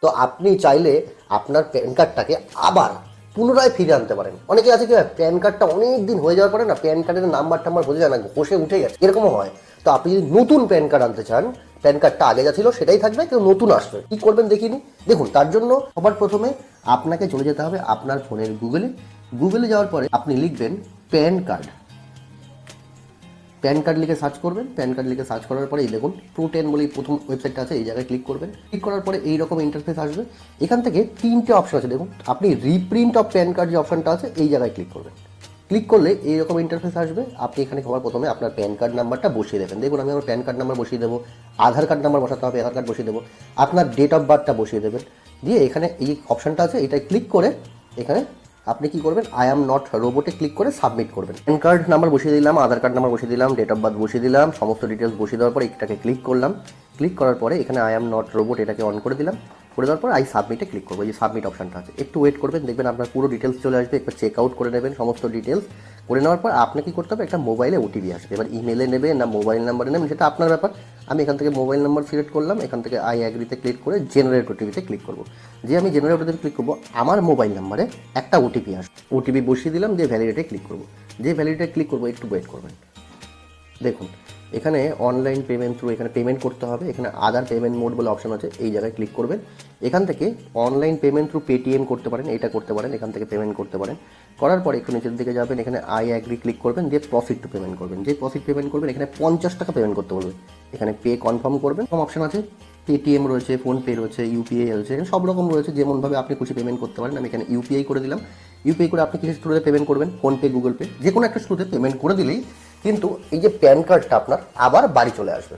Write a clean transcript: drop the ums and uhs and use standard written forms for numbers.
তো আপনি চাইলে আপনার প্যান কার্ডটাকে আবার পুনরায় ফিরে আনতে পারেন। অনেকে আছে কি হয়, প্যান কার্ডটা অনেক দিন হয়ে যাওয়ার পরে না প্যান কার্ডের নাম্বার টাম্বার বোঝা যায় না, ঘষে উঠে গেছে, এরকমও হয়। তো আপনি যদি নতুন প্যান কার্ড আনতে চান, প্যান কার্ডটা আগে যা ছিল সেটাই থাকবে, কেউ নতুন আসবে, কি করবেন দেখিনি। দেখুন, তার জন্য সবার প্রথমে আপনাকে চলে যেতে হবে আপনার ফোনের গুগলে যাওয়ার পরে আপনি লিখবেন প্যান কার্ড। প্যান কার্ড লিখে সার্চ করবেন। প্যান কার্ড লিখে সার্চ করার পরে এই দেখুন True10 বলেই প্রথম ওয়েবসাইটটা আছে, এই জায়গায় ক্লিক করবেন। ক্লিক করার পরে এইরকম ইন্টারফেস আসবে। এখান থেকে 3টে অপশন আছে, দেখুন আপনি রিপ্রিন্ট অফ প্যান কার্ড যে অপশনটা আছে এই জায়গায় ক্লিক করবেন। ক্লিক করলে এইরকম ইন্টারফেস আসবে। আপনি এখানে সবার প্রথমে আপনার প্যান কার্ড নাম্বারটা বসিয়ে দেবেন। দেখুন আমি আমার প্যান কার্ড নাম্বার বসিয়ে দেবো, আধার কার্ড নাম্বার বসাতে হবে, আধার কার্ড বসিয়ে দেবো, আপনার ডেট অফ বার্থটা বসিয়ে দেবেন। দিয়ে এখানে এই অপশনটা আছে, এটাই ক্লিক করে এখানে আপনি কি করবেন, আই অ্যাম নট রোবটে ক্লিক করে সাবমিট করবেন। প্যান কার্ড নাম্বার বসিয়ে দিলাম, আধার কার্ড নাম্বার বসিয়ে দিলাম, ডেট অফ বার্থ বসিয়ে দিলাম, সমস্ত ডিটেলস বসিয়ে দেওয়ার পরে এটাকে ক্লিক করলাম। ক্লিক করার পরে এখানে আই অ্যাম নট রোবট এটাকে অন করে দিলাম। করে দেওয়ার পর আই সাবমিটে ক্লিক করবো। এই যে সাবমিট অপশনটা আছে, একটু ওয়েট করবেন, দেখবেন আপনার পুরো ডিটেলস চলে আসবে। একবার চেক আউট করে নেবেন সমস্ত ডিটেলস। করে নেওয়ার পর আপনাকে কী করতে হবে, একটা মোবাইলে ওটিপি আসবে। এবার ইমেলে নেবে না মোবাইল নাম্বারে নেবেন সেটা আপনার ব্যাপার। আমি এখান থেকে মোবাইল নাম্বার সিলেক্ট করলাম, এখান থেকে আই অ্যাগ্রিতে ক্লিক করে জেনারেট ওটিপিতে ক্লিক করবো। যে আমি জেনারেট ওটিপিতে ক্লিক করবো, আমার মোবাইল নাম্বারে একটা ওটিপি আসবে। ওটিপি বসিয়ে দিলাম, দিয়ে ভ্যালিডেটে ক্লিক করবো। যে ভ্যালিডেটে ক্লিক করবো একটু ওয়েট করবেন। দেখুন এখানে অনলাইন পেমেন্ট থ্রু, এখানে পেমেন্ট করতে হবে। এখানে আদার পেমেন্ট মোড বলে অপশন আছে, এই জায়গায় ক্লিক করবেন। এখান থেকে অনলাইন পেমেন্ট থ্রু পেটিএম করতে পারেন, এটা করতে পারেন, এখান থেকে পেমেন্ট করতে পারেন। করার পরে একটু নিচের দিকে যাবেন, এখানে আই অ্যাগ্রি ক্লিক করবেন, দিয়ে প্রফিট টু পেমেন্ট করবেন। যে প্রফিট পেমেন্ট করবেন এখানে 50 টাকা পেমেন্ট করতে বলবে। এখানে পে কনফার্ম করবেন। কম অপশন আছে, পেটিএম রয়েছে, ফোনপে রয়েছে, ইউপিআই রয়েছে, এখানে সব রকম রয়েছে, যেমনভাবে আপনি খুশি পেমেন্ট করতে পারেন। আমি এখানে ইউপিআই করে দিলাম। ইউপিআই করে আপনি কিছু থ্রুতে পেমেন্ট করবেন, ফোনপে, গুগল পে, যে কোনো একটা থ্রুতে পেমেন্ট করে দিলেই কিন্তু এই যে প্যান কার্ডটা আপনার আবার বাড়ি চলে আসবে।